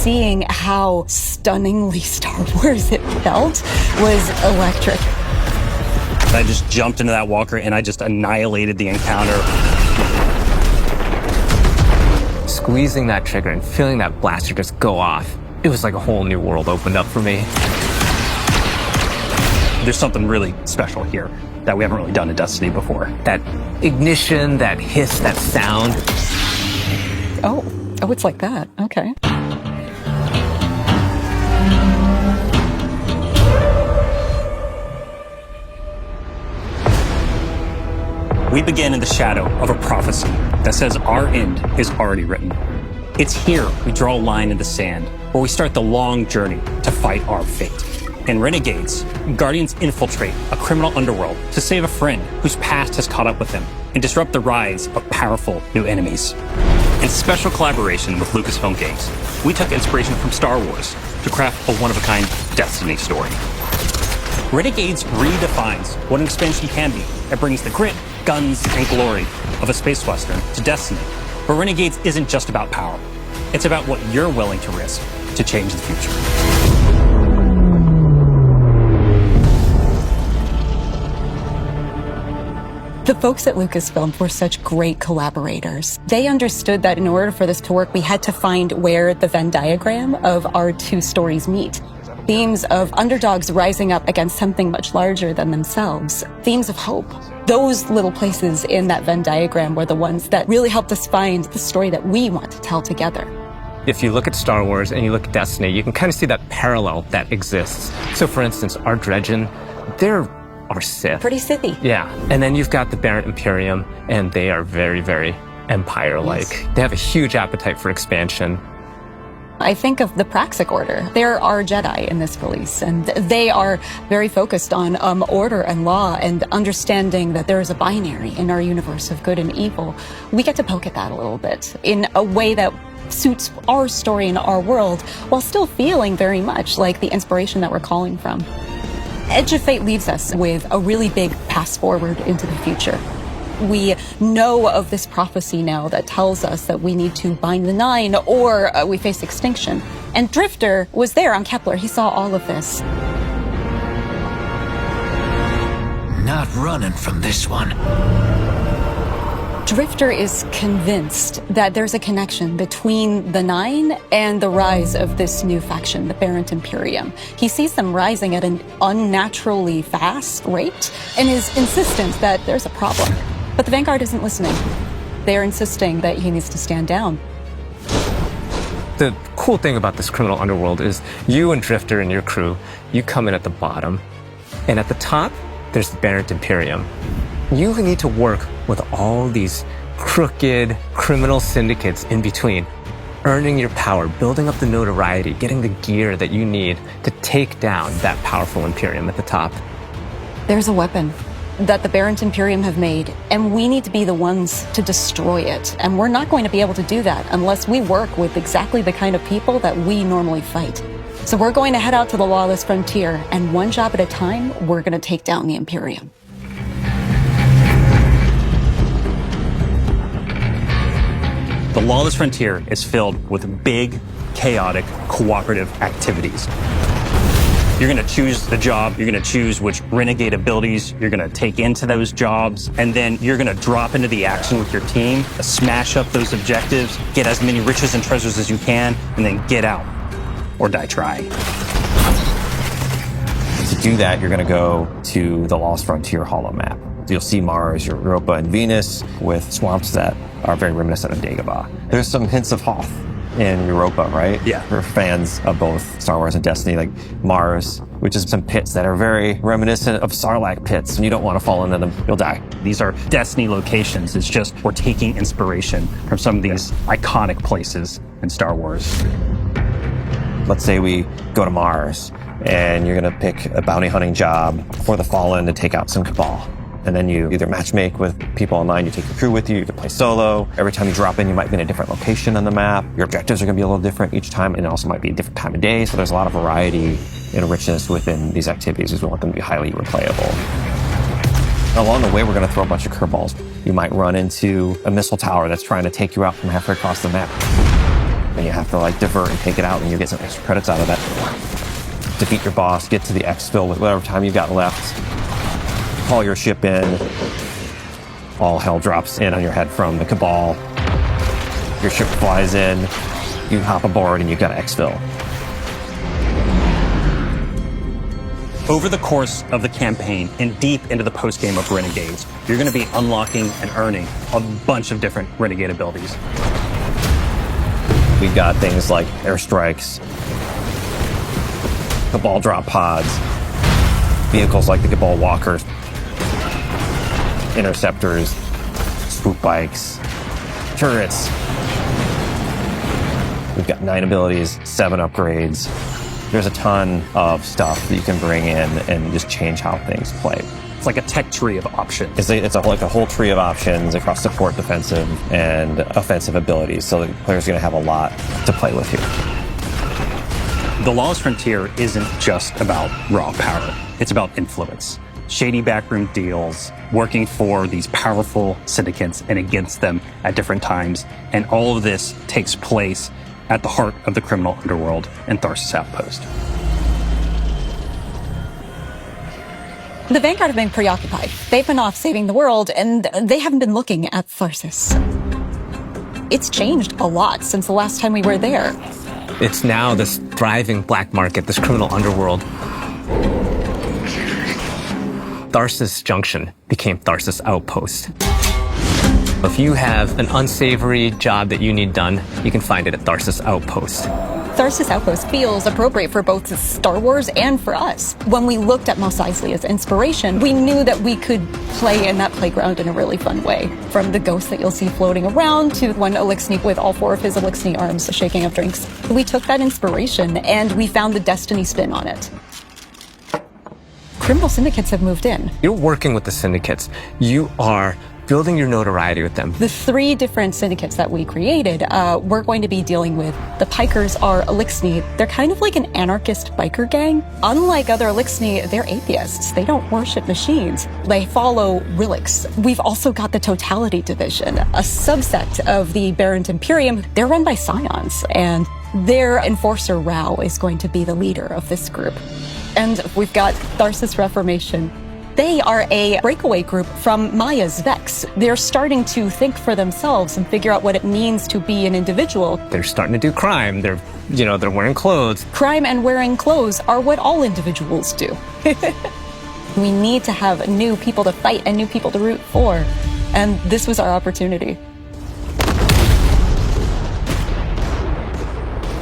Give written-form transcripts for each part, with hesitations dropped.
seeing how stunningly Star Wars it felt was electric. I just jumped into that walker and I just annihilated the encounter. Squeezing that trigger and feeling that blaster just go off, it was like a whole new world opened up for me. There's something really special here that we haven't really done in Destiny before. That ignition, that hiss, that sound. Oh, it's like that. Okay. We begin in the shadow of a prophecy that says our end is already written. It's here we draw a line in the sand, where we start the long journey to fight our fate. In Renegades, Guardians infiltrate a criminal underworld to save a friend whose past has caught up with them and disrupt the rise of powerful new enemies. In special collaboration with Lucasfilm Games, we took inspiration from Star Wars to craft a one-of-a-kind Destiny story. Renegades redefines what an expansion can be. It brings the grit, guns, and glory of a space western to Destiny. But Renegades isn't just about power. It's about what you're willing to risk to change the future. The folks at Lucasfilm were such great collaborators. They understood that in order for this to work, we had to find where the Venn diagram of our two stories meet. Themes of underdogs rising up against something much larger than themselves. Themes of hope. Those little places in that Venn diagram were the ones that really helped us find the story that we want to tell together. If you look at Star Wars and you look at Destiny, you can kind of see that parallel that exists. So for instance, our Dredgen, they're our Sith. Pretty Sithy. Yeah. And then you've got the Barrett Imperium, and they are very, very Empire-like. Yes. They have a huge appetite for expansion. I think of the Praxic Order. They're our Jedi in this release, and they are very focused on order and law and understanding that there is a binary in our universe of good and evil. We get to poke at that a little bit in a way that suits our story and our world, while still feeling very much like the inspiration that we're calling from. Edge of Fate leaves us with a really big pass forward into the future. We know of this prophecy now that tells us that we need to bind the Nine or we face extinction. And Drifter was there on Kepler. He saw all of this. Not running from this one. Drifter is convinced that there's a connection between the Nine and the rise of this new faction, the Barrett Imperium. He sees them rising at an unnaturally fast rate and is insistent that there's a problem. But the Vanguard isn't listening. They're insisting that he needs to stand down. The cool thing about this criminal underworld is you and Drifter and your crew, you come in at the bottom, and at the top, there's the Barrett Imperium. You need to work with all these crooked criminal syndicates in between, earning your power, building up the notoriety, getting the gear that you need to take down that powerful Imperium at the top. There's a weapon that the Barrett Imperium have made, and we need to be the ones to destroy it. And we're not going to be able to do that unless we work with exactly the kind of people that we normally fight. So we're going to head out to the Lawless Frontier, and one job at a time, we're going to take down the Imperium. The Lawless Frontier is filled with big, chaotic, cooperative activities. You're going to choose the job, you're going to choose which renegade abilities you're going to take into those jobs, and then you're going to drop into the action with your team, smash up those objectives, get as many riches and treasures as you can, and then get out or die trying. To do that, you're going to go to the Lost Frontier holo map. You'll see Mars, Europa, and Venus with swamps that are very reminiscent of Dagobah. There's some hints of Hoth in Europa, right? Yeah. For fans of both Star Wars and Destiny, like Mars, which is some pits that are very reminiscent of Sarlacc pits, and you don't want to fall into them, you'll die. These are Destiny locations. It's just we're taking inspiration from some of these iconic places in Star Wars. Let's say we go to Mars, and you're going to pick a bounty hunting job for the Fallen to take out some Cabal. And then you either matchmake with people online, you take your crew with you, you can play solo. Every time you drop in, you might be in a different location on the map. Your objectives are going to be a little different each time, and it also might be a different time of day. So there's a lot of variety and richness within these activities, as we want them to be highly replayable. Along the way, we're going to throw a bunch of curveballs. You might run into a missile tower that's trying to take you out from halfway across the map. and you have to like divert and take it out, and you get some extra credits out of that. Defeat your boss, get to the exfil with whatever time you got left, call your ship in, all hell drops in on your head from the Cabal. Your ship flies in, you hop aboard, and you got to exfil. Over the course of the campaign and deep into the post-game of Renegades, you're going to be unlocking and earning a bunch of different Renegade abilities. We got things like airstrikes, Cabal drop pods, vehicles like the Cabal walkers, interceptors, swoop bikes, turrets. We've got 9 abilities, 7 upgrades. There's a ton of stuff that you can bring in and just change how things play. It's like a tech tree of options. It's like a whole tree of options across support, defensive, and offensive abilities. So the player's going to have a lot to play with here. The Lawless Frontier isn't just about raw power. It's about influence. Shady backroom deals, working for these powerful syndicates and against them at different times. And all of this takes place at the heart of the criminal underworld and Tharsis Outpost. The Vanguard have been preoccupied. They've been off saving the world, and they haven't been looking at Tharsis. It's changed a lot since the last time we were there. It's now this thriving black market, this criminal underworld. Tharsis Junction became Tharsis Outpost. If you have an unsavory job that you need done, you can find it at Tharsis Outpost. Tharsis Outpost feels appropriate for both Star Wars and for us. When we looked at Mos Eisley as inspiration, we knew that we could play in that playground in a really fun way. From the ghosts that you'll see floating around to one Elixni with all 4 of his Elixni arms shaking up drinks. We took that inspiration and we found the Destiny spin on it. Criminal syndicates have moved in. You're working with the syndicates. You are building your notoriety with them. The 3 different syndicates that we created, we're going to be dealing with. The Pikers are Elixni. They're kind of like an anarchist biker gang. Unlike other Elixni, they're atheists. They don't worship machines. They follow relics. We've also got the Totality Division, a subset of the Barrent Imperium. They're run by Scions, and their enforcer Rao is going to be the leader of this group. And we've got Tharsis Reformation. They are a breakaway group from Maya's Vex. They're starting to think for themselves and figure out what it means to be an individual. They're starting to do crime. They're wearing clothes. Crime and wearing clothes are what all individuals do. We need to have new people to fight and new people to root for. And this was our opportunity.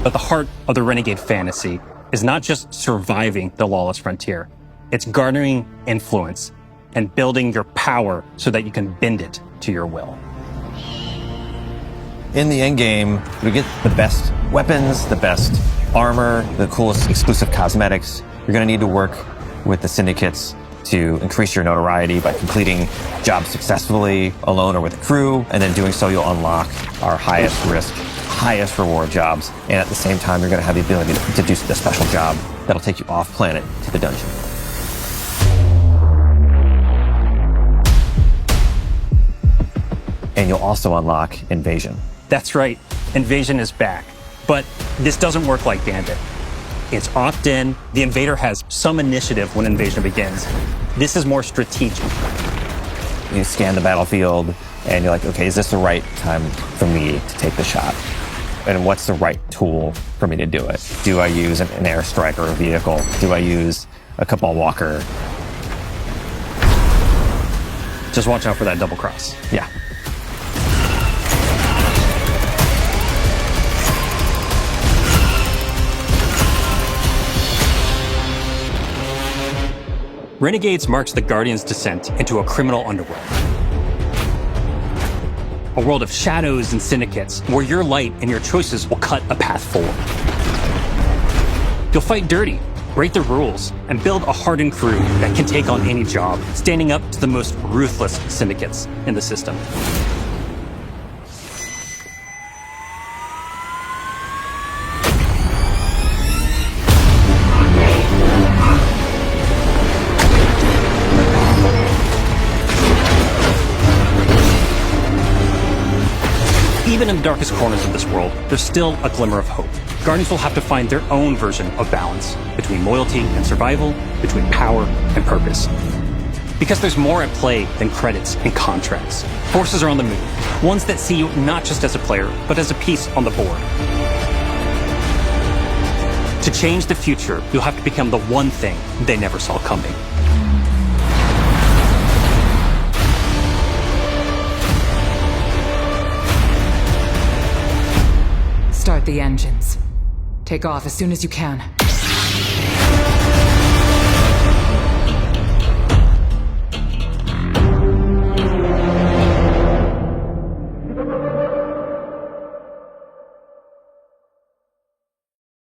But the heart of the Renegade fantasy is not just surviving the Lawless Frontier. It's garnering influence and building your power so that you can bend it to your will. In the end game, we get the best weapons, the best armor, the coolest exclusive cosmetics. You're going to need to work with the syndicates to increase your notoriety by completing jobs successfully, alone or with a crew, and then doing so you'll unlock our highest risk, highest reward jobs, and at the same time you're going to have the ability to do the special job that'll take you off planet to the dungeon. And you'll also unlock Invasion. That's right, Invasion is back. But this doesn't work like Bandit. It's opt-in. The Invader has some initiative when Invasion begins. This is more strategic. You scan the battlefield and you're like, okay, is this the right time for me to take the shot? And what's the right tool for me to do it? Do I use an airstrike or a vehicle? Do I use a Cabal walker? Just watch out for that double cross. Yeah. Renegades marks the Guardian's descent into a criminal underworld. A world of shadows and syndicates where your light and your choices will cut a path forward. You'll fight dirty, break the rules, and build a hardened crew that can take on any job, standing up to the most ruthless syndicates in the system. even in the darkest corners of this world, there's still a glimmer of hope. Guardians will have to find their own version of balance between loyalty and survival, between power and purpose. Because there's more at play than credits and contracts. Forces are on the move, ones that see you not just as a player, but as a piece on the board. To change the future, you'll have to become the one thing they never saw coming. Start the engines. Take off as soon as you can.